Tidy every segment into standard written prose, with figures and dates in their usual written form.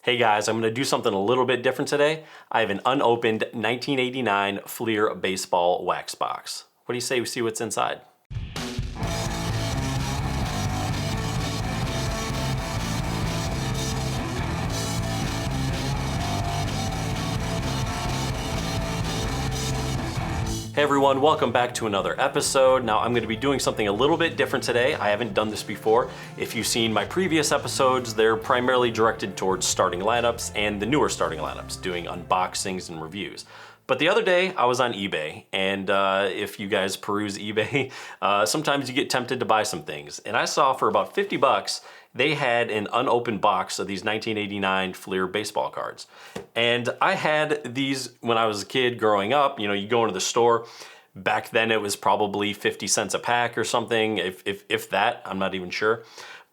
Hey guys, I'm going to do something a little bit different today. I have an unopened 1989 Fleer baseball wax box. What do you say we see what's inside? Hey everyone, welcome back to another episode. Now I'm going to be doing something a little bit different today. I haven't done this before. If you've seen my previous episodes, they're primarily directed towards starting lineups and the newer starting lineups, doing unboxings and reviews. But the other day I was on eBay, and if you guys peruse eBay, sometimes you get tempted to buy some things. And I saw for about 50 bucks, they had an unopened box of these 1989 Fleer baseball cards. And I had these when I was a kid growing up. You know, you go into the store. Back then it was probably 50 cents a pack or something, if that, I'm not even sure.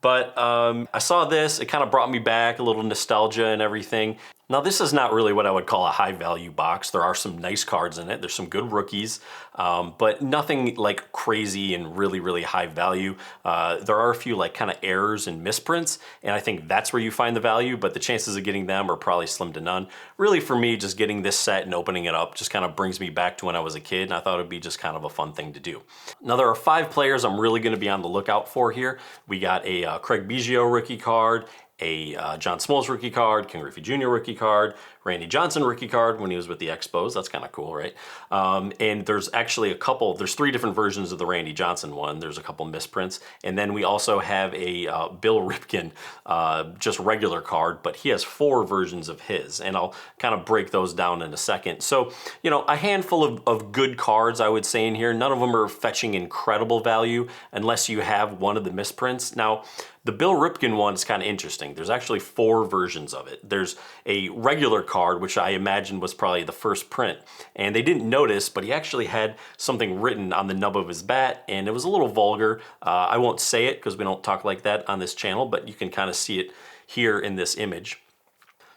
But I saw this, it kind of brought me back, a little nostalgia and everything. Now this is not really what I would call a high value box. There are some nice cards in it. There's some good rookies, but nothing like crazy and really high value. There are a few like kind of errors and misprints, and I think that's where you find the value, but the chances of getting them are probably slim to none. Really for me, just getting this set and opening it up just kind of brings me back to when I was a kid, and I thought it'd be just kind of a fun thing to do. Now there are 5 players I'm really gonna be on the lookout for here. We got a Craig Biggio rookie card, a John Smoltz rookie card, Ken Griffey Jr. rookie card, Randy Johnson rookie card when he was with the Expos. That's kind of cool, right? And there's actually there's 3 different versions of the Randy Johnson one. There's a couple misprints. And then we also have a Bill Ripken, just regular card, but he has 4 versions of his. And I'll kind of break those down in a second. So, you know, a handful of good cards, I would say in here. None of them are fetching incredible value unless you have one of the misprints. Now, the Bill Ripken one is kind of interesting. There's actually 4 versions of it. There's a regular card, which I imagine was probably the first print. And they didn't notice, but he actually had something written on the nub of his bat, and it was a little vulgar. I won't say it because we don't talk like that on this channel, but you can kind of see it here in this image.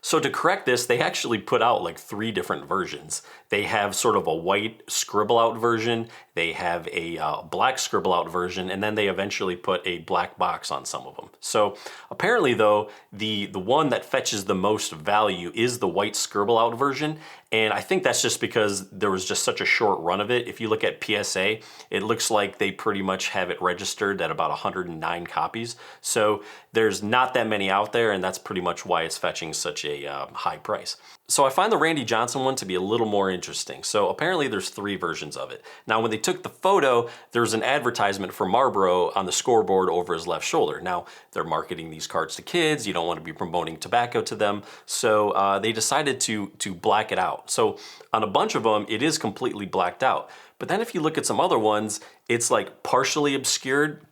So to correct this, they actually put out like 3 different versions. They have sort of a white scribble out version, they have a black scribble out version, and then they eventually put a black box on some of them. So apparently though, the one that fetches the most value is the white scribble out version, and I think that's just because there was just such a short run of it. If you look at PSA, it looks like they pretty much have it registered at about 109 copies. So there's not that many out there, and that's pretty much why it's fetching such a high price. So I find the Randy Johnson one to be a little more interesting. So apparently there's 3 versions of it. Now when they took the photo, there's an advertisement for Marlboro on the scoreboard over his left shoulder. Now they're marketing these cards to kids. You don't want to be promoting tobacco to them. So they decided to black it out. So on a bunch of them, it is completely blacked out. But then if you look at some other ones, it's like partially obscured.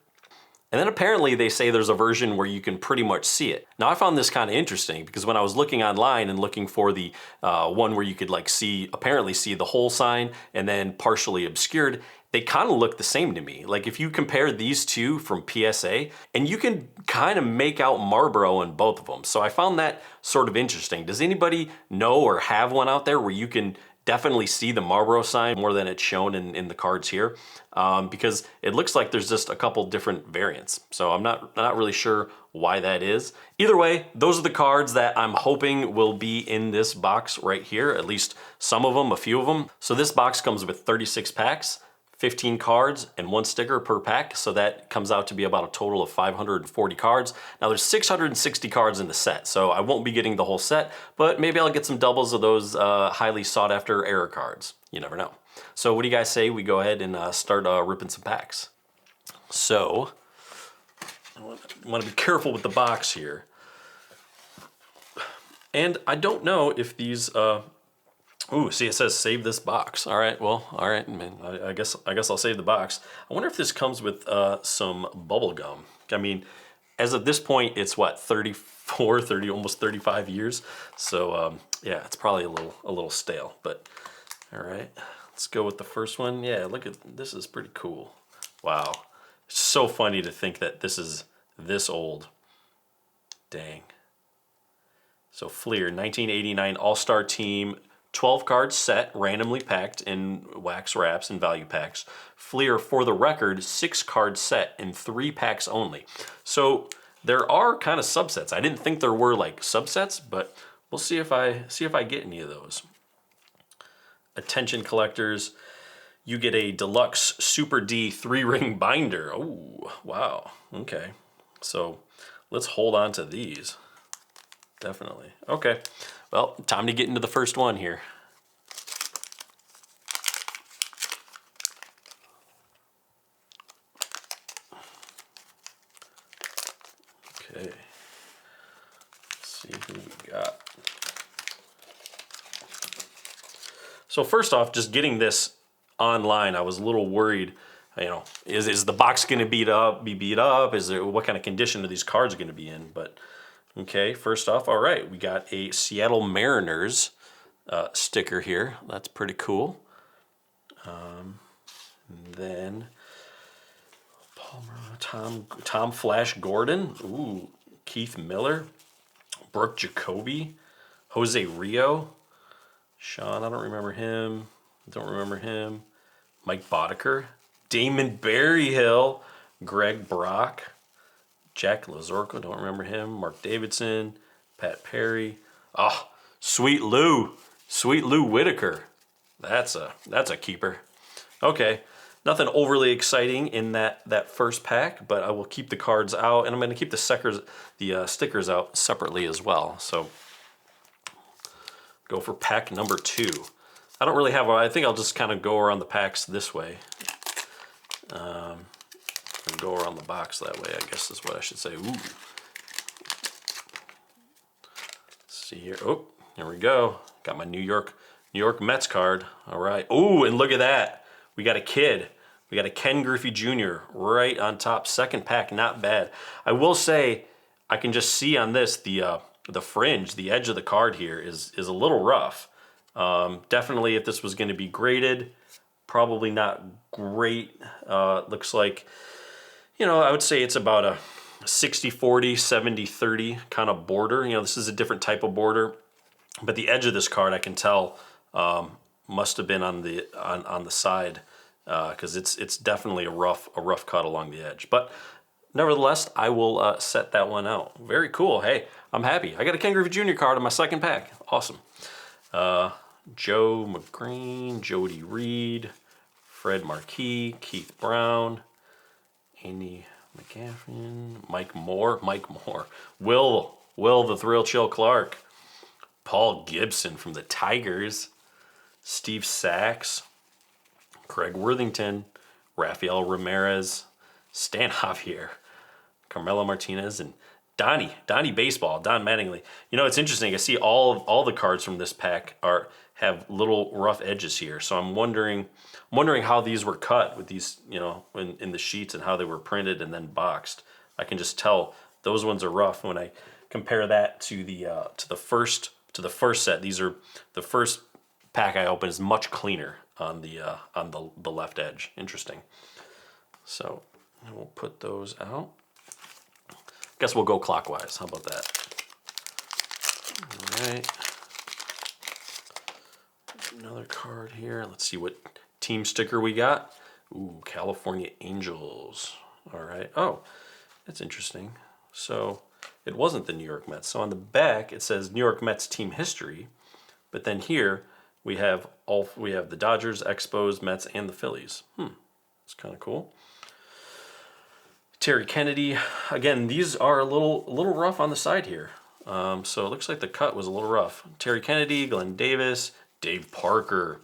And then apparently they say there's a version where you can pretty much see it. Now I found this kind of interesting because when I was looking online and looking for the one where you could like apparently see the whole sign and then partially obscured, they kind of look the same to me. Like if you compare these 2 from PSA, and you can kind of make out Marlboro in both of them. So I found that sort of interesting. Does anybody know or have one out there where you can definitely see the Marlboro sign more than it's shown in the cards here? Because it looks like there's just a couple different variants. So I'm not really sure why that is. Either way, those are the cards that I'm hoping will be in this box right here, at least some of them, a few of them. So this box comes with 36 packs, 15 cards, and 1 sticker per pack. So that comes out to be about a total of 540 cards. Now there's 660 cards in the set, so I won't be getting the whole set, but maybe I'll get some doubles of those highly sought after error cards. You never know. So what do you guys say we go ahead and start ripping some packs? So I want to be careful with the box here. And I don't know if these ooh, see, it says save this box. All right, well, all right, man, I guess I'll save the box. I wonder if this comes with some bubble gum. I mean, as of this point, it's what, 30, almost 35 years. So yeah, it's probably a little stale, but all right, let's go with the first one. Yeah, look at, this is pretty cool. Wow, it's so funny to think that this is this old. Dang. So Fleer, 1989 All-Star Team, 12 card set, randomly packed in wax wraps and value packs. Fleer, for the record, 6 card set in 3 packs only. So there are kind of subsets. I didn't think there were like subsets, but we'll see if I get any of those. Attention collectors, you get a deluxe Super D 3-ring binder. Oh, wow. Okay. So let's hold on to these. Definitely. Okay. Well, time to get into the first one here. Okay. Let's see who we got. So first off, just getting this online, I was a little worried. You know, is the box going to be beat up? Is there, what kind of condition are these cards going to be in? But okay, first off, all right, we got a Seattle Mariners sticker here. That's pretty cool. And then Palmer, Tom Flash Gordon. Ooh, Keith Miller, Brooke Jacoby, Jose Rio, Sean. I don't remember him. Don't remember him. Mike Boddicker, Damon Berryhill, Greg Brock, Jack Lazorko, don't remember him, Mark Davidson, Pat Perry. Oh, Sweet Lou Whitaker. That's a keeper. Okay, nothing overly exciting in that first pack, but I will keep the cards out, and I'm going to keep the stickers out separately as well. So go for pack number 2. I don't really have. I think I'll just kind of go around the packs this way. And go around the box that way, I guess is what I should say. Ooh. Let's see here. Oh, here we go. Got my New York Mets card. All right. Oh, and look at that. We got a kid. We got a Ken Griffey Jr. right on top. Second pack, not bad. I will say, I can just see on this the fringe, the edge of the card here is a little rough. Definitely, if this was going to be graded, probably not great. Looks like, you know, I would say it's about a 60-40, 70-30 kind of border. You know, this is a different type of border, but the edge of this card, I can tell, must have been on the side, because it's definitely a rough cut along the edge. But nevertheless, I will set that one out. Very cool. Hey, I'm happy. I got a Ken Griffey Jr. card in my second pack. Awesome. Joe McGreen, Jody Reed, Fred Marquis, Keith Brown, Andy McGaffin, Mike Moore, Will the Thrill Chill Clark, Paul Gibson from the Tigers, Steve Sachs, Craig Worthington, Rafael Ramirez, Stan Javier, Carmelo Martinez, and Donnie Baseball, Don Mattingly. You know, it's interesting. I see all the cards from this pack have little rough edges here. So I'm wondering how these were cut with these, you know, in the sheets, and how they were printed and then boxed. I can just tell those ones are rough when I compare that to the first set. These are the first pack I opened is much cleaner on the left edge. Interesting. So we'll put those out. Guess we'll go clockwise. How about that? All right. Another card here. Let's see what team sticker we got. Ooh, California Angels. All right. Oh, that's interesting. So it wasn't the New York Mets. So on the back it says New York Mets team history, but then here we have the Dodgers, Expos, Mets, and the Phillies. It's kind of cool. Terry Kennedy. Again, these are a little rough on the side here. So it looks like the cut was a little rough. Terry Kennedy, Glenn Davis, Dave Parker,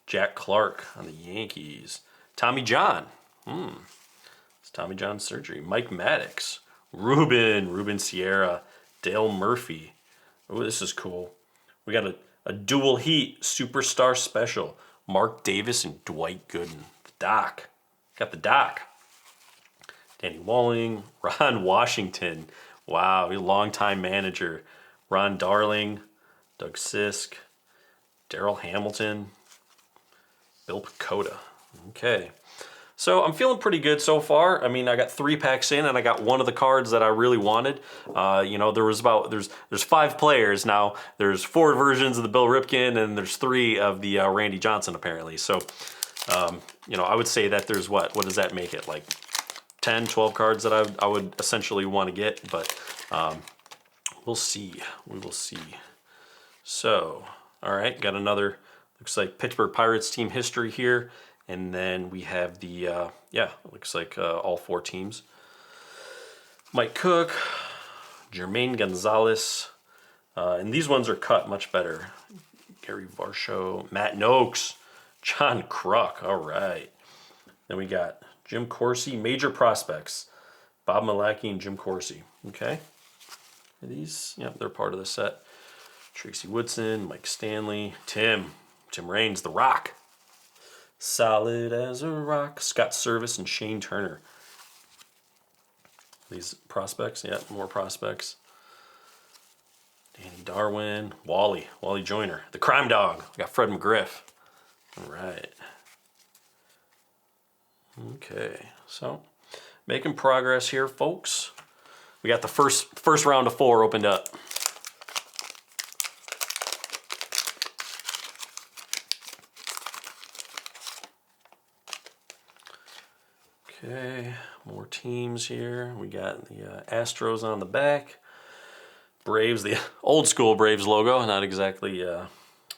Jack Clark on the Yankees, Tommy John. It's Tommy John surgery. Mike Maddox, Ruben Sierra, Dale Murphy. Oh, this is cool. We got a dual heat superstar special. Mark Davis and Dwight Gooden. The Doc. Got the Doc. Danny Walling, Ron Washington. Wow, a longtime manager. Ron Darling, Doug Sisk, Darrell Hamilton, Bill Pecota. Okay. So I'm feeling pretty good so far. I mean, I got 3 packs in, and I got one of the cards that I really wanted. You know, there's 5 players now. There's 4 versions of the Bill Ripken, and there's 3 of the Randy Johnson apparently. So, you know, I would say that there's what does that make it, like 10, 12 cards that I would essentially want to get, but we'll see. We will see. So, all right, got another, looks like Pittsburgh Pirates team history here. And then we have the, yeah, looks like all 4 teams. Mike Cook, Jermaine Gonzalez, and these ones are cut much better. Gary Varsho, Matt Noakes, John Kruk, all right. Then we got Jim Corsi, Major Prospects, Bob Malachy and Jim Corsi, okay. Are these, yeah, they're part of the set. Tracy Woodson, Mike Stanley, Tim Raines, The Rock. Solid as a rock, Scott Service and Shane Turner. These prospects, yeah, more prospects. Danny Darwin, Wally Joyner, the Crime Dog. We got Fred McGriff. All right. Okay, so making progress here, folks. We got the first round of 4 opened up. Okay, more teams here. We got the Astros on the back. Braves, the old school Braves logo. Not exactly, a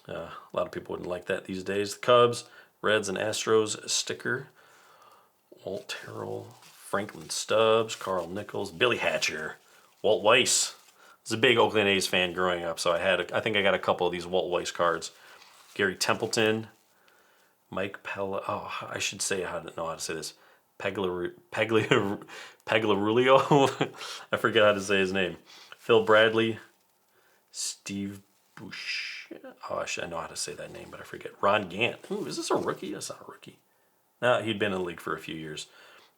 lot of people wouldn't like that these days. The Cubs, Reds, and Astros sticker. Walt Terrell, Franklin Stubbs, Carl Nichols, Billy Hatcher, Walt Weiss. I was a big Oakland A's fan growing up, so I think I got a couple of these Walt Weiss cards. Gary Templeton, Mike Pella. Oh, I should say how to say this. Peglarulio. I forget how to say his name. Phil Bradley, Steve Bush. Oh, I know how to say that name, but I forget. Ron Gant. Ooh, is this a rookie? That's not a rookie. No, he'd been in the league for a few years.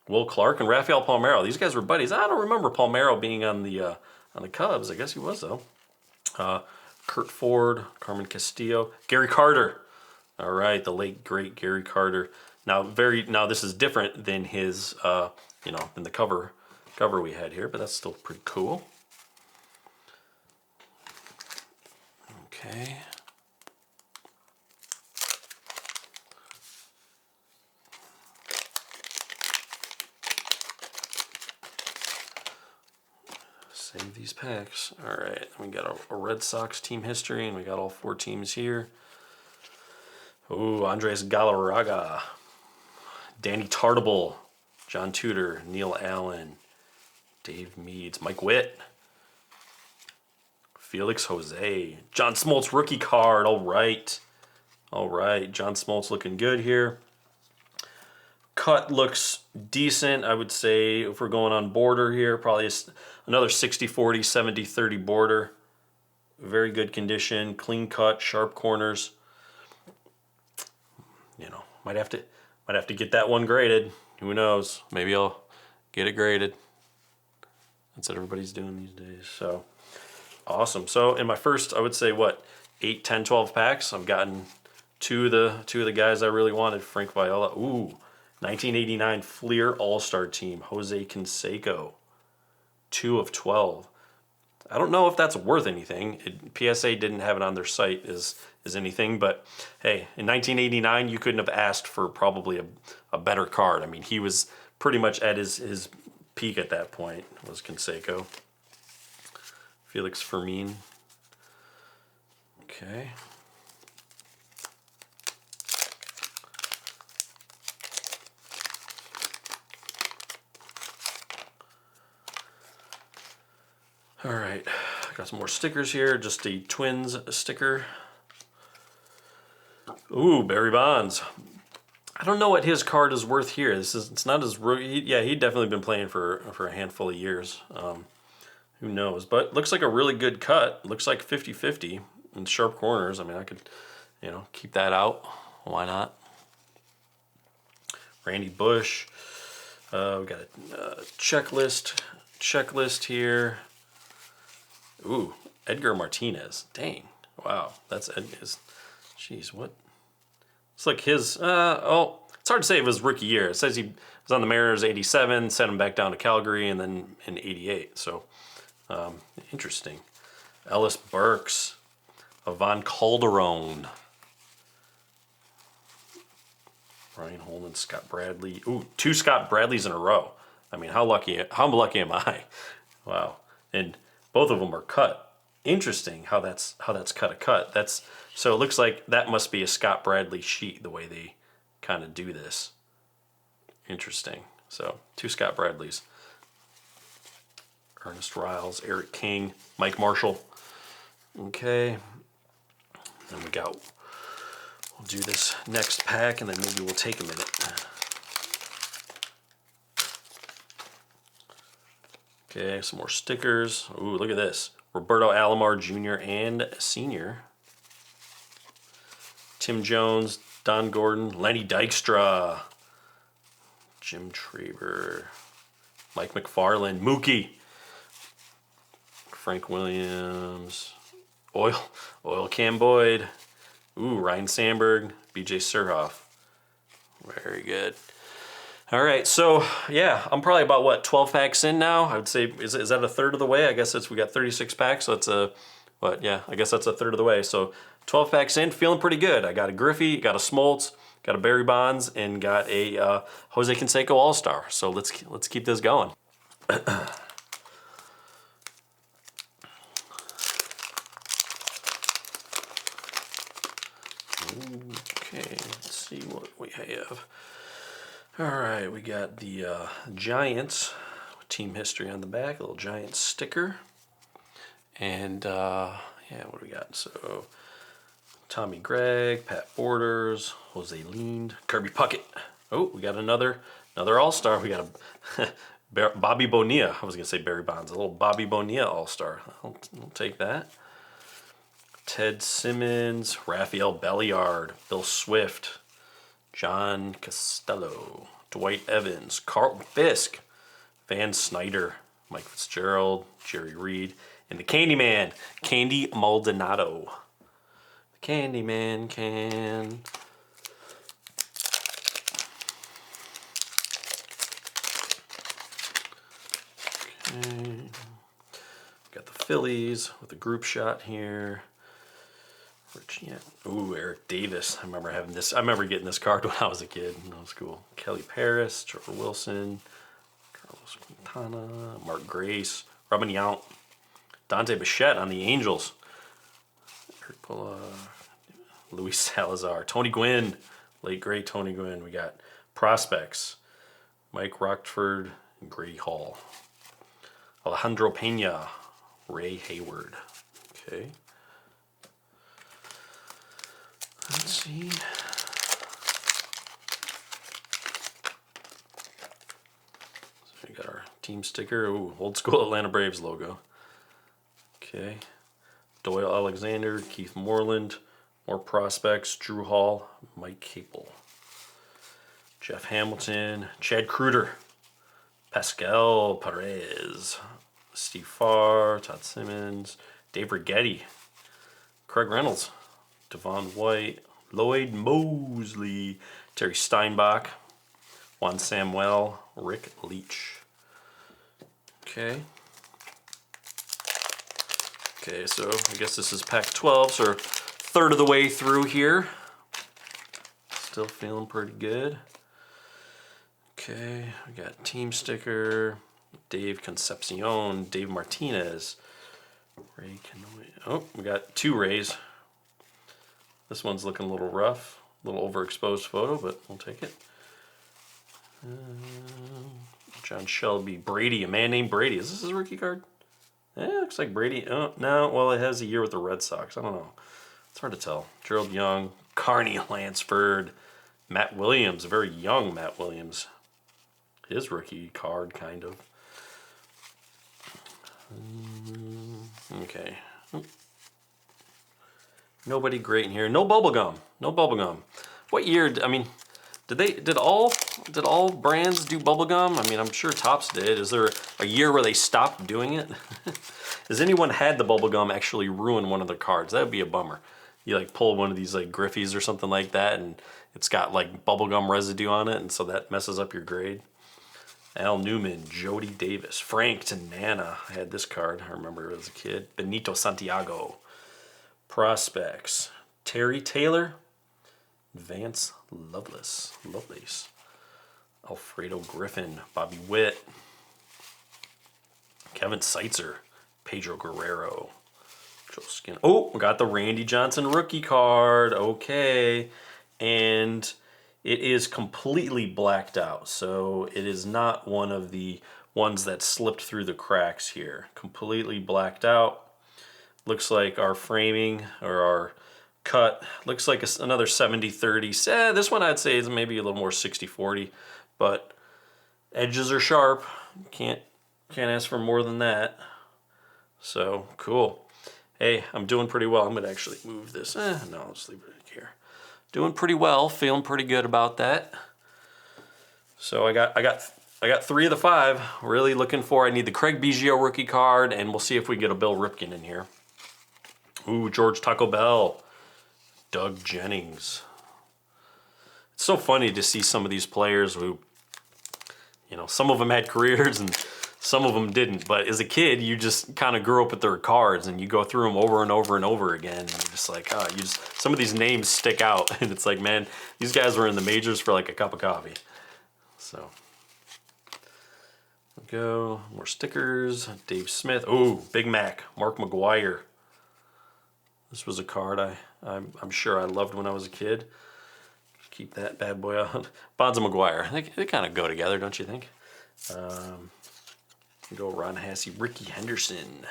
Will Clark and Rafael Palmeiro. These guys were buddies. I don't remember Palmeiro being on the Cubs. I guess he was though. Kurt Ford, Carmen Castillo, Gary Carter. All right, the late great Gary Carter. Now this is different than his than the cover we had here, but that's still pretty cool. Okay. Save these packs. All right, we got a Red Sox team history, and we got all 4 teams here. Ooh, Andres Galarraga, Danny Tartable, John Tudor, Neil Allen, Dave Meads, Mike Witt, Felix Jose, John Smoltz rookie card. All right, John Smoltz looking good here. Cut looks decent, I would say, if we're going on border here. Probably another 60-40, 70-30 border. Very good condition, clean cut, sharp corners. Might have to get that one graded. Who knows? Maybe I'll get it graded. That's what everybody's doing these days. So awesome. So in my first, I would say 8, 10, 12 packs, I've gotten two of the guys I really wanted. Frank Viola. Ooh. 1989 Fleer All-Star Team, Jose Canseco, 2 of 12. I don't know if that's worth anything. PSA didn't have it on their site as anything, but hey, in 1989, you couldn't have asked for probably a better card. I mean, he was pretty much at his peak at that point, was Canseco. Felix Fermin. Okay. All right, got some more stickers here. Just a Twins sticker. Ooh, Barry Bonds. I don't know what his card is worth here. It's not as yeah, he'd definitely been playing for a handful of years. Who knows? But looks like a really good cut. Looks like 50-50 in sharp corners. I mean, I could, keep that out. Why not? Randy Bush. We got a checklist here. Ooh, Edgar Martinez. Dang. Wow, that's Edgar's. Jeez, what? It's like his, it's hard to say if it was rookie year. It says he was on the Mariners 87, sent him back down to Calgary, and then in 88. So, interesting. Ellis Burks. Ivan Calderon. Ryan Holman, Scott Bradley. Ooh, 2 Scott Bradleys in a row. I mean, how lucky am I? Wow. And both of them are cut. Interesting how that's cut a cut. So it looks like that must be a Scott Bradley sheet, the way they kind of do this. Interesting. So 2 Scott Bradleys. Ernest Riles, Eric King, Mike Marshall. Okay. Then we'll do this next pack, and then maybe we'll take a minute. Okay, some more stickers. Ooh, look at this. Roberto Alomar Jr. and Sr. Tim Jones, Don Gordon, Lenny Dykstra, Jim Traber, Mike McFarland, Mookie, Frank Williams, Oil Cam Boyd, ooh, Ryan Sandberg, BJ Surhoff. Very good. All right, so yeah, I'm probably about what, 12 packs in now. I would say is that a third of the way? I guess we got 36 packs, so it's I guess that's a third of the way. So 12 packs in, feeling pretty good. I got a Griffey, got a Smoltz, got a Barry Bonds, and got a Jose Canseco All-Star. So let's keep this going. Okay, let's see what we have. All right, we got the Giants team history on the back, a little Giants sticker, and yeah, what do we got? So Tommy Gregg, Pat Borders, Jose Lind, Kirby Puckett. Oh, we got another All-Star. We got a Bobby Bonilla. I was gonna say Barry Bonds, a little Bobby Bonilla All-Star. I'll take that. Ted Simmons, Rafael Belliard, Bill Swift, John Costello, Dwight Evans, Carlton Fisk, Van Snyder, Mike Fitzgerald, Jerry Reed, and the Candyman, Candy Maldonado. The Candyman can. Okay. Got the Phillies with a group shot here. Ooh, Eric Davis. I remember getting this card when I was a kid. That was cool. Kelly Paris, Trevor Wilson, Carlos Quintana, Mark Grace, Robin Yount, Dante Bichette on the Angels, Eric Pulla, Luis Salazar, Tony Gwynn, late great Tony Gwynn. We got prospects, Mike Rockford, and Grady Hall, Alejandro Pena, Ray Hayward. Okay. Let's see. So we got our team sticker. Ooh, old school Atlanta Braves logo. Okay. Doyle Alexander, Keith Moreland, more prospects, Drew Hall, Mike Capel, Jeff Hamilton, Chad Kruger, Pascal Perez, Steve Farr, Todd Simmons, Dave Righetti, Craig Reynolds, Devon White, Lloyd Mosley, Terry Steinbach, Juan Samuel, Rick Leach. Okay. Okay, so I guess this is pack 12, so we're third of the way through here. Still feeling pretty good. Okay, we got team sticker, Dave Concepcion, Dave Martinez, Ray Canoy. Oh, we got 2 Rays. This one's looking a little rough, a little overexposed photo, but we'll take it. John Shelby, Brady, a man named Brady. Is this his rookie card? Yeah, looks like Brady. Oh, no, well, it has a year with the Red Sox. I don't know. It's hard to tell. Gerald Young, Carney Lansford, Matt Williams, a very young Matt Williams. His rookie card, kind of. Okay. Nobody great in here. No bubblegum. No bubblegum. What year? I mean, did all brands do bubblegum? I mean, I'm sure Topps did. Is there a year where they stopped doing it? Has anyone had the bubblegum actually ruin one of their cards? That would be a bummer. You like pull one of these like Griffeys or something like that, and it's got like bubblegum residue on it, and so that messes up your grade. Al Newman, Jody Davis, Frank Tanana. I had this card. I remember it as a kid. Benito Santiago. Prospects, Terry Taylor, Vance Lovelace. Alfredo Griffin, Bobby Witt, Kevin Seitzer, Pedro Guerrero, Joe Skin. Oh, we got the Randy Johnson rookie card. Okay. And it is completely blacked out. So it is not one of the ones that slipped through the cracks here. Completely blacked out. Looks like our framing or our cut looks like another 70-30. This one I'd say is maybe a little more 60-40, but edges are sharp. Can't ask for more than that. So cool. Hey, I'm doing pretty well. I'm gonna actually move this. No, I'll just leave it here. Doing pretty well. Feeling pretty good about that. So I got 3 of the 5. Really looking for. I need the Craig Biggio rookie card, and we'll see if we get a Bill Ripken in here. Ooh, George Taco Bell, Doug Jennings. It's so funny to see some of these players who, you know, some of them had careers and some of them didn't. But as a kid, you just kind of grew up with their cards and you go through them over and over and over again. And you're just like, oh, some of these names stick out. And it's like, man, these guys were in the majors for like a cup of coffee. So, go. More stickers. Dave Smith. Oh, Big Mac. Mark McGwire. This was a card I'm sure I loved when I was a kid. Keep that bad boy out. Bonds and McGwire. They kind of go together, don't you think? Go Ron Hassey, Ricky Henderson.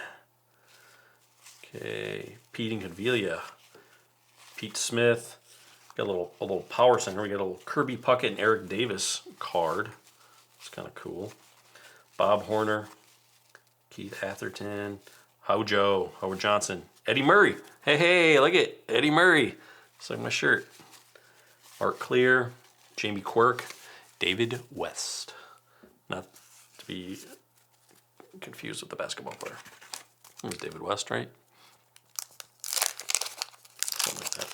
Okay, Pete and Convelia. Pete Smith. Got a little power center. We got a little Kirby Puckett and Eric Davis card. It's kind of cool. Bob Horner. Keith Atherton. Hojo. Howard Johnson. Eddie Murray. Hey, look at Eddie Murray. It's like my shirt. Art Clear. Jamie Quirk. David West. Not to be confused with the basketball player. It was David West, right? Something like that.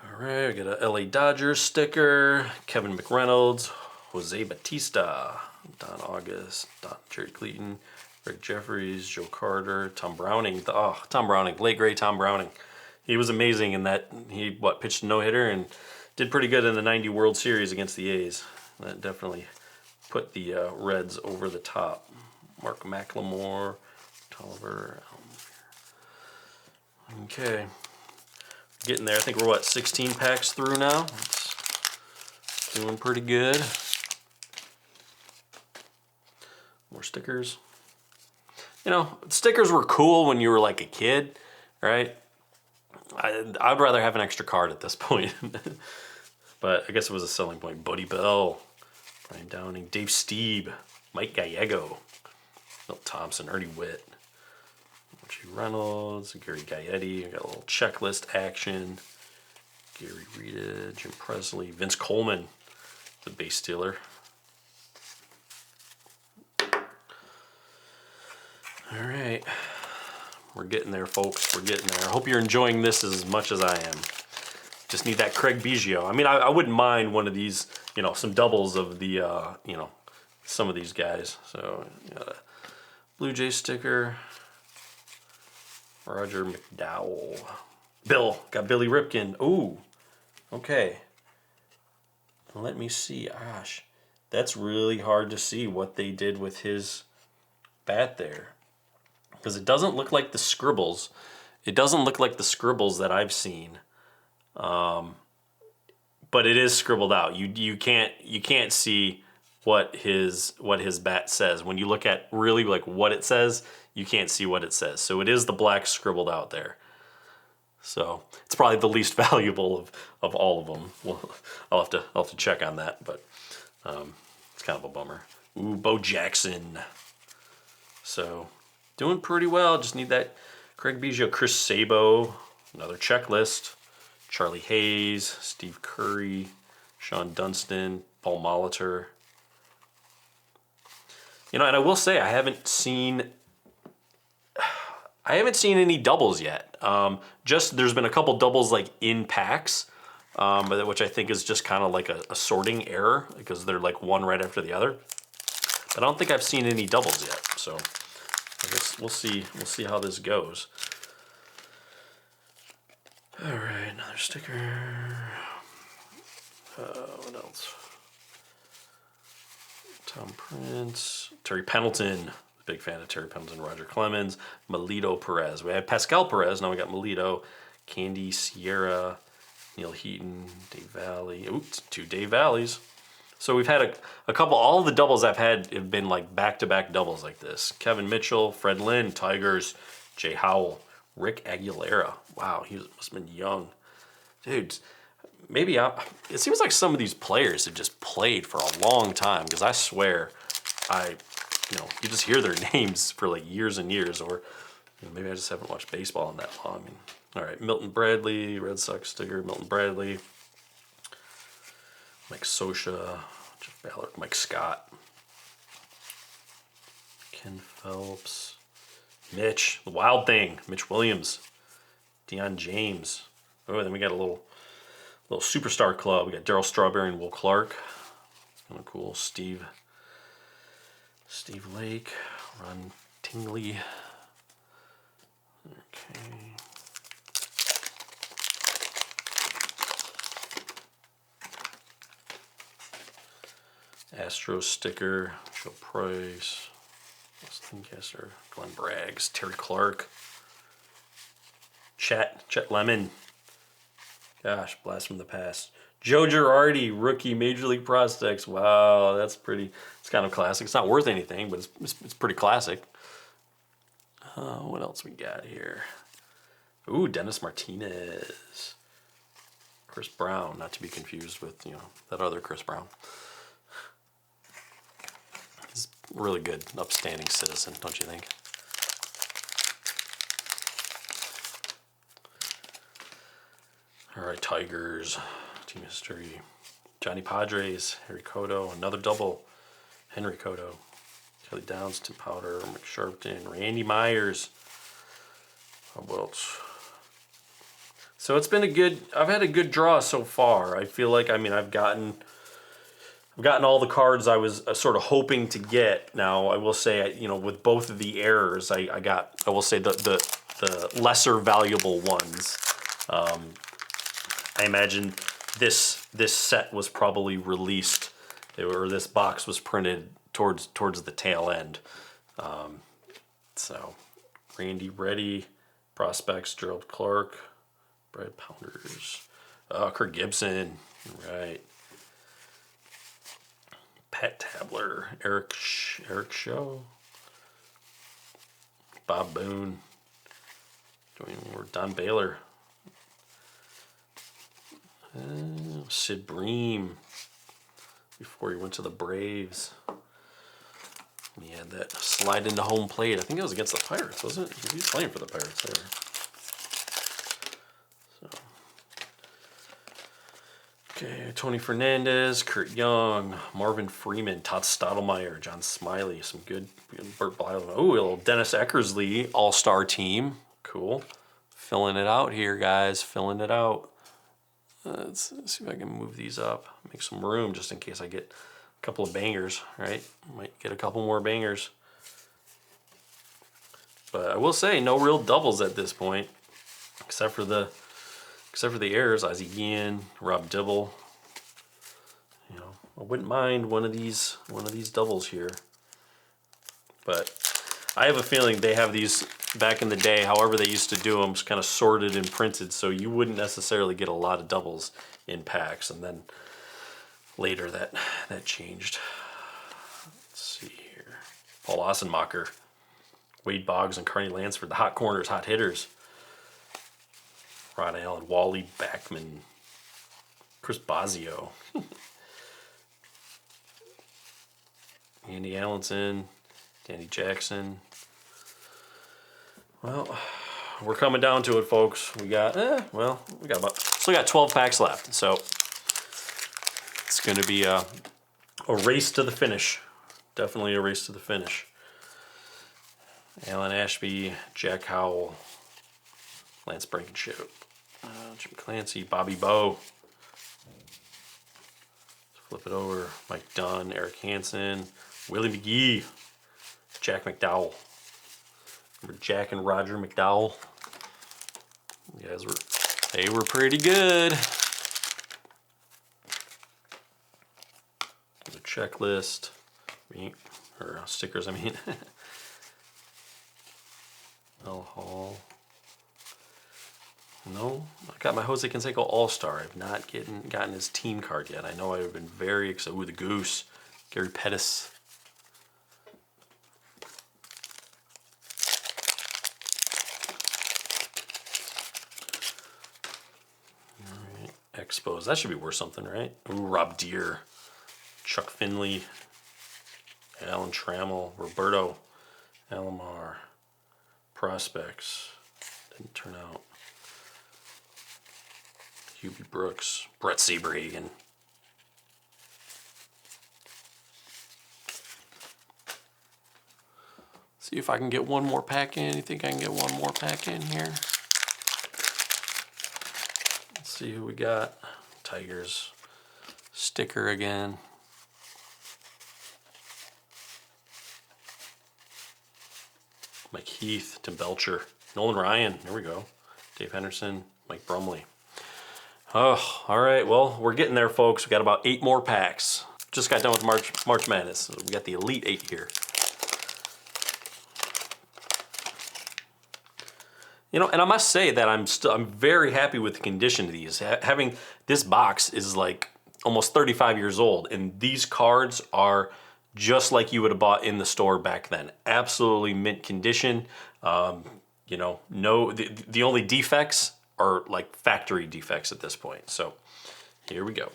All right, we got a LA Dodgers sticker. Kevin McReynolds. Jose Batista. Don August. Jerry Cleaton. Rick Jeffries. Joe Carter. Tom Browning. Tom Browning. Late great Tom Browning. He was amazing in that he, pitched a no-hitter and did pretty good in the 90 World Series against the A's. That definitely put the Reds over the top. Mark McLemore, Tolliver. Okay. Getting there. I think we're, 16 packs through now? It's doing pretty good. More stickers. You know, stickers were cool when you were like a kid, right? I'd rather have an extra card at this point. But I guess it was a selling point. Buddy Bell, Brian Downing, Dave Steeb, Mike Gallego, Bill Thompson, Ernie Witt, Archie Reynolds, Gary Gaetti. I got a little checklist action. Gary Rita, Jim Presley, Vince Coleman, the base stealer. All right. We're getting there, folks. We're getting there. I hope you're enjoying this as much as I am. Just need that Craig Biggio. I mean, I wouldn't mind one of these, some doubles of the, some of these guys. So, got a Blue Jay sticker. Roger McDowell. Got Billy Ripken. Ooh, okay. Let me see. Gosh, that's really hard to see what they did with his bat there. Because it doesn't look like the scribbles. It doesn't look like the scribbles that I've seen. But it is scribbled out. You can't see what his bat says. When you look at really like what it says, you can't see what it says. So it is the black scribbled out there. So it's probably the least valuable of all of them. Well, I'll have to check on that, but it's kind of a bummer. Ooh, Bo Jackson. So doing pretty well. Just need that Craig Biggio, Chris Sabo, another checklist. Charlie Hayes, Steve Curry, Sean Dunston, Paul Molitor. And I will say I haven't seen any doubles yet. Just there's been a couple doubles like in packs, but which I think is just kind of like a sorting error because they're like one right after the other. But I don't think I've seen any doubles yet. So I guess we'll see how this goes. All right, another sticker. What else? Tom Prince, Terry Pendleton. Big fan of Terry Pendleton. Roger Clemens, Melito Perez. We had Pascal Perez. Now we got Melito, Candy Sierra, Neil Heaton, Dave Valley. Oops, 2 Dave Valleys. So we've had a couple. All the doubles I've had have been like back-to-back doubles like this. Kevin Mitchell, Fred Lynn, Tigers, Jay Howell, Rick Aguilera. Wow, he must have been young. Dude, maybe it seems like some of these players have just played for a long time, because I swear you just hear their names for like years and years, or maybe I just haven't watched baseball in that long. All right, Milton Bradley, Red Sox sticker, Milton Bradley, Mike Scioscia, Jeff Ballard, Mike Scott, Ken Phelps, Mitch, the Wild Thing, Mitch Williams, Deion James. Oh, then we got a little superstar club. We got Darryl Strawberry and Will Clark. Kind of cool. Steve Lake, Ron Tingley. Okay. Astro sticker, Joe Price, Lancaster, Glenn Braggs, Terry Clark, Chet Lemon. Gosh, blast from the past. Joe Girardi, rookie Major League Prospects. Wow, that's pretty. It's kind of classic. It's not worth anything, but it's pretty classic. What else we got here? Ooh, Dennis Martinez. Chris Brown, not to be confused with, that other Chris Brown. He's a really good, upstanding citizen, don't you think? All right, Tigers, team history. Johnny Padres, Harry Cotto, another double. Henry Cotto, Kelly Downs, Tim Powder, Mike Sharpton, Randy Myers. How else? So it's been I've had a good draw so far. I feel like, I've gotten all the cards I was sort of hoping to get. Now, I will say, with both of the errors, I will say the lesser valuable ones. I imagine this set was probably released, or this box was printed towards the tail end. So, Randy Reddy, prospects, Gerald Clark, Brad Pounders, Kirk Gibson, right. Pat Tabler, Eric Show, Bob Boone, Don Baylor, Sid Bream, before he went to the Braves. He had that slide into home plate. I think it was against the Pirates, wasn't it? He was playing for the Pirates there. So. Okay, Tony Fernandez, Kurt Young, Marvin Freeman, Todd Stottlemyre, John Smiley, some good Burt Blyleven. Oh, a little Dennis Eckersley all-star team. Cool. Filling it out here, guys. Filling it out. Let's see if I can move these up. Make some room just in case I get a couple of bangers, right? Might get a couple more bangers. But I will say, no real doubles at this point, except for the errors. Ozzie Guillen, Rob Dibble. I wouldn't mind one of these doubles here. But I have a feeling they have these back in the day, however they used to do them, kind of sorted and printed, so you wouldn't necessarily get a lot of doubles in packs. And then later that changed. Let's see here. Paul Ossenmacher, Wade Boggs, and Carney Lansford, the hot corners, hot hitters. Ron Allen, Wally Backman, Chris Bosio, Andy Allenson, Danny Jackson. Well, we're coming down to it, folks. We got still got 12 packs left, so it's going to be a race to the finish. Definitely a race to the finish. Alan Ashby, Jack Howell, Lance Blankenship, Jim Clancy, Bobby Bowe. Flip it over. Mike Dunn, Eric Hansen, Willie McGee, Jack McDowell. Remember Jack and Roger McDowell? You guys were They were pretty good. The checklist, or stickers, I mean. Mel Hall. No, I got my Jose Canseco All-Star. I've not gotten his team card yet. I know I've been very excited. Ooh, the Goose. Gary Pettis. All right, Expos. That should be worth something, right? Ooh, Rob Deere. Chuck Finley. Alan Trammell. Roberto Alomar. Prospects. Didn't turn out. Hubie Brooks, Brett Saberhagen. See if I can get one more pack in. You think I can get one more pack in here? Let's see who we got. Tigers. Sticker again. Mike Heath, Tim Belcher, Nolan Ryan. There we go. Dave Henderson, Mike Brumley. Oh, all right. Well, we're getting there, folks. We got about 8 more packs. Just got done with March Madness. So we got the Elite 8 here. You know, and I must say that I'm very happy with the condition of these. Having this box is like almost 35 years old, and these cards are just like you would have bought in the store back then. Absolutely mint condition. You know, the only defects are like factory defects at this point. So here we go.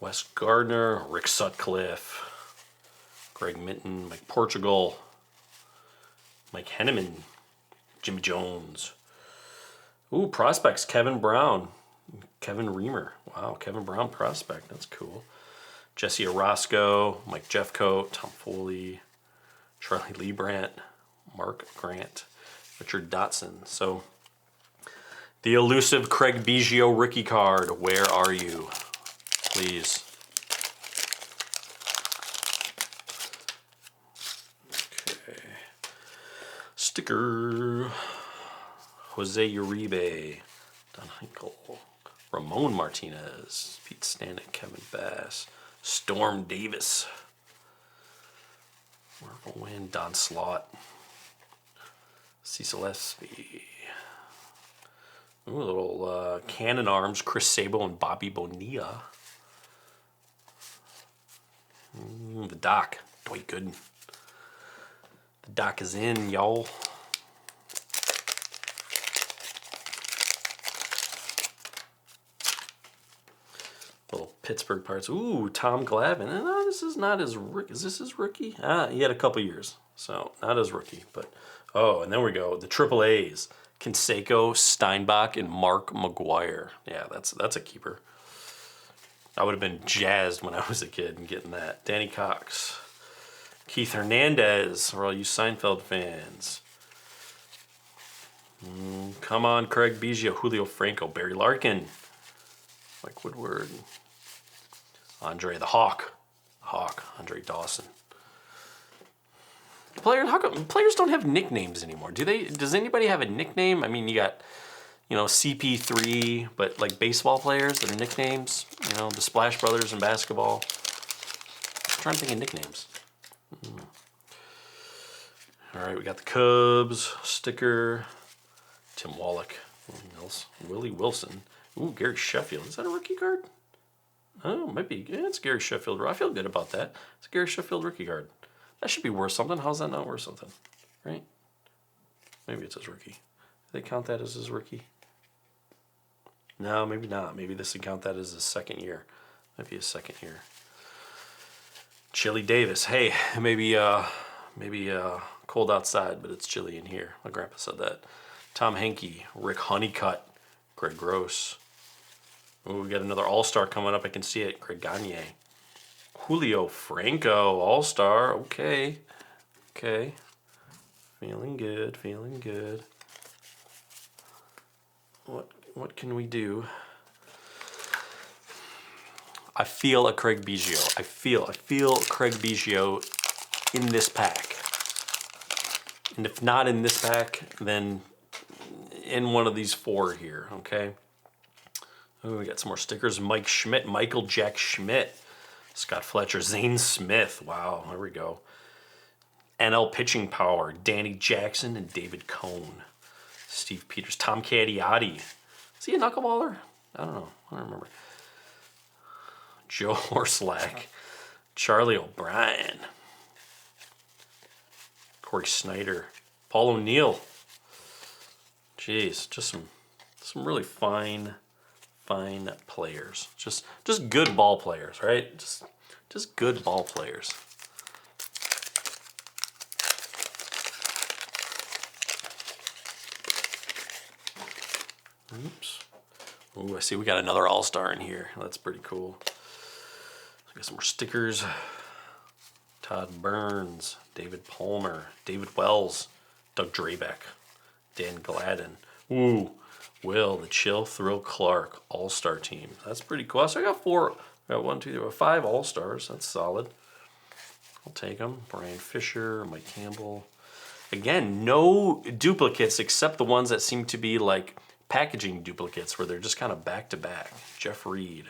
Wes Gardner, Rick Sutcliffe, Greg Minton, Mike Portugal, Mike Henneman, Jimmy Jones. Ooh, prospects, Kevin Brown, Kevin Reamer. Wow, Kevin Brown prospect, that's cool. Jesse Orozco, Mike Jeffcoat, Tom Foley, Charlie Liebrandt, Mark Grant, Richard Dotson. So the elusive Craig Biggio rookie card. Where are you? Please. Okay. Sticker. Jose Uribe, Don Hinkle, Ramon Martinez, Pete Stanek, Kevin Bass, Storm Davis, Marvel Wynn, Don Slott, Cecil Espy. Ooh, a little Cannon Arms, Chris Sabo and Bobby Bonilla. The Doc, Dwight Gooden. The Doc is in, y'all. Little Pittsburgh parts. Ooh, Tom Glavine. No, this is not his rookie. Is this his rookie? He had a couple years, so not his rookie. But and then we go the Triple A's: Canseco, Steinbach, and Mark McGuire. Yeah, that's a keeper. I would have been jazzed when I was a kid and getting that. Danny Cox, Keith Hernandez, for all you Seinfeld fans. Come on, Craig Biggio, Julio Franco, Barry Larkin, Mike Woodward, Andre the Hawk, Andre Dawson. How come players don't have nicknames anymore? Does anybody have a nickname? I mean, you got, CP3, but like baseball players that are nicknames, the Splash Brothers in basketball. I'm trying to think of nicknames. All right, we got the Cubs sticker, Tim Wallach, Willie Wilson. Ooh, Gary Sheffield. Is that a rookie card? Oh, it might be. Yeah, it's Gary Sheffield. I feel good about that. It's a Gary Sheffield rookie card. That should be worth something. How's that not worth something? Right? Maybe it's his rookie. Do they count that as his rookie? No, maybe not. Maybe this would count that as his second year. Might be his second year. Chili Davis. Hey, maybe cold outside, but it's chilly in here. My grandpa said that. Tom Henke, Rick Honeycutt, Greg Gross. Ooh, we got another All-Star coming up. I can see it. Greg Gagne. Julio Franco, All-Star. Okay. Feeling good. What can we do? I feel a Craig Biggio. I feel Craig Biggio in this pack. And if not in this pack, then in one of these 4 here, okay? Oh, we got some more stickers. Mike Schmidt, Michael Jack Schmidt, Scott Fletcher, Zane Smith. Wow, there we go. NL Pitching Power, Danny Jackson and David Cone. Steve Peters, Tom Cadiotti. Is he a knuckleballer? I don't know. I don't remember. Joe Horslack, Charlie O'Brien, Corey Snyder, Paul O'Neill. Jeez, just some really fine players. Just good ball players, right? Just good ball players. Oops. Ooh, I see we got another All-Star in here. That's pretty cool. We got some more stickers. Todd Burns, David Palmer, David Wells, Doug Drabeck, Dan Gladden. Ooh, Will, the Chill Thrill Clark All-Star team. That's pretty cool. So I got 4, I got 1, 2, 3, 5 All-Stars. That's solid. I'll take them. Brian Fisher, Mike Campbell. Again, no duplicates except the ones that seem to be like packaging duplicates where they're just kind of back to back. Jeff Reed,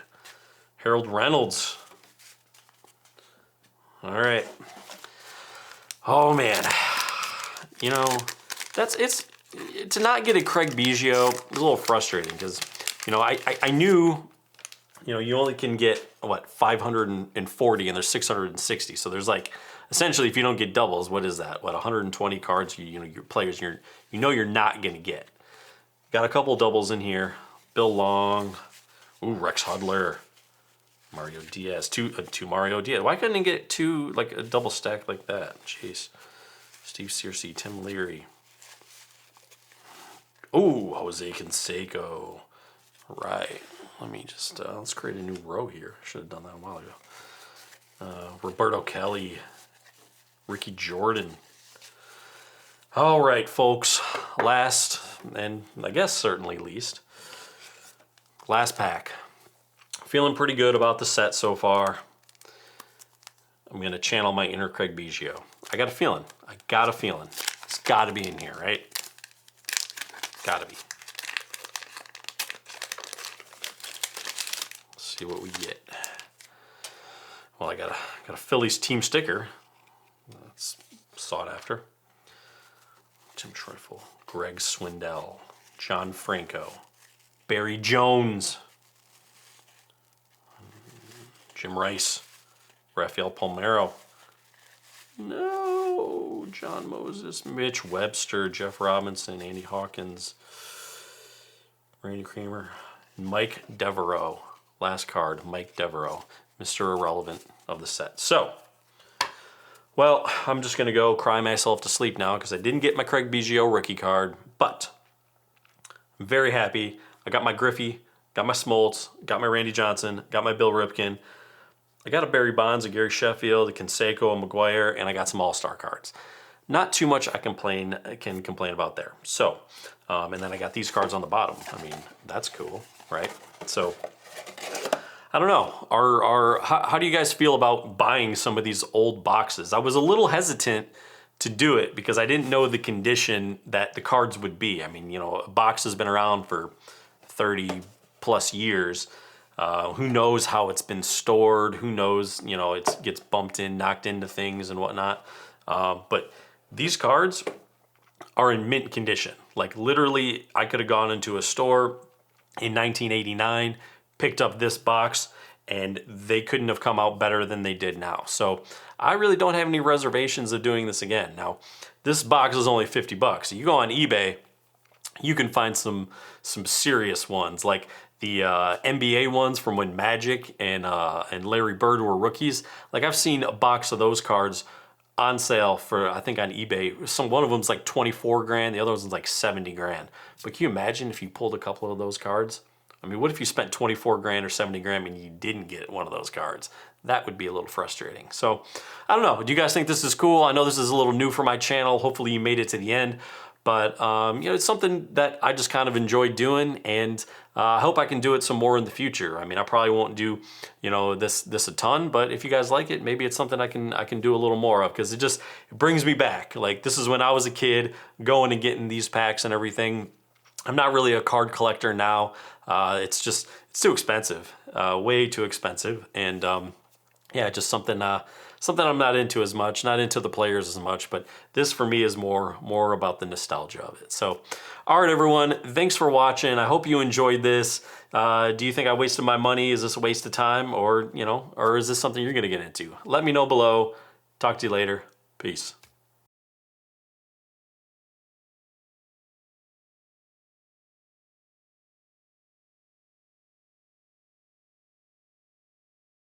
Harold Reynolds. All right. Oh man, you know, it's to not get a Craig Biggio is a little frustrating because, you know, I knew, you know, you only can get what 540 and there's 660, so there's like essentially if you don't get doubles, what is that? What 120 cards? You know, your players you're not gonna get. Got a couple doubles in here. Bill Long. Ooh, Rex Hudler. Mario Diaz. Two Mario Diaz. Why couldn't he get 2, like a double stack like that? Jeez. Steve Searcy, Tim Leary. Ooh, Jose Canseco. Right. Let me just, let's create a new row here. I should have done that a while ago. Roberto Kelly. Ricky Jordan. All right, folks. Last, and I guess certainly least, last pack. Feeling pretty good about the set so far. I'm going to channel my inner Craig Biggio. I got a feeling. It's got to be in here, right? Got to be. Let's see what we get. Well, I got a Phillies team sticker. That's sought after. Tim Trifle, Greg Swindell, John Franco, Barry Jones, Jim Rice, Rafael Palmeiro, no, John Moses, Mitch Webster, Jeff Robinson, Andy Hawkins, Randy Kramer, Mike Devereaux. Last card, Mike Devereaux, Mr. Irrelevant of the set. So, well, I'm just going to go cry myself to sleep now because I didn't get my Craig Biggio rookie card, but I'm very happy. I got my Griffey, got my Smoltz, got my Randy Johnson, got my Bill Ripken. I got a Barry Bonds, a Gary Sheffield, a Canseco, a McGuire, and I got some All-Star cards. Not too much I can complain about there. So, and then I got these cards on the bottom. I mean, that's cool, right? So, I don't know. How do you guys feel about buying some of these old boxes? I was a little hesitant to do it because I didn't know the condition that the cards would be. I mean, you know, a box has been around for 30 plus years. Who knows how it's been stored? Who knows, you know, it gets bumped in, knocked into things and whatnot. But these cards are in mint condition. Like literally, I could have gone into a store in 1989, picked up this box, and they couldn't have come out better than they did now. So I really don't have any reservations of doing this again. Now, this box is only 50 bucks. You go on eBay, you can find some serious ones, like the NBA ones from when Magic and Larry Bird were rookies. Like I've seen a box of those cards on sale for, I think on eBay, one of them's like 24 grand, the other one's like 70 grand. But can you imagine if you pulled a couple of those cards? I mean, what if you spent 24 grand or 70 grand and you didn't get one of those cards? That would be a little frustrating. So, I don't know. Do you guys think this is cool? I know this is a little new for my channel. Hopefully you made it to the end. But, you know, it's something that I just kind of enjoyed doing, and I hope I can do it some more in the future. I mean, I probably won't do, you know, this a ton, but if you guys like it, maybe it's something I can do a little more of, because it brings me back. Like, this is when I was a kid going and getting these packs and everything. I'm not really a card collector now. It's too expensive, way too expensive. And yeah, just something I'm not into as much, not into the players as much, but this for me is more about the nostalgia of it. So, all right, everyone, thanks for watching. I hope you enjoyed this. Do you think I wasted my money? Is this a waste of time? Or, or is this something you're gonna get into? Let me know below. Talk to you later. Peace.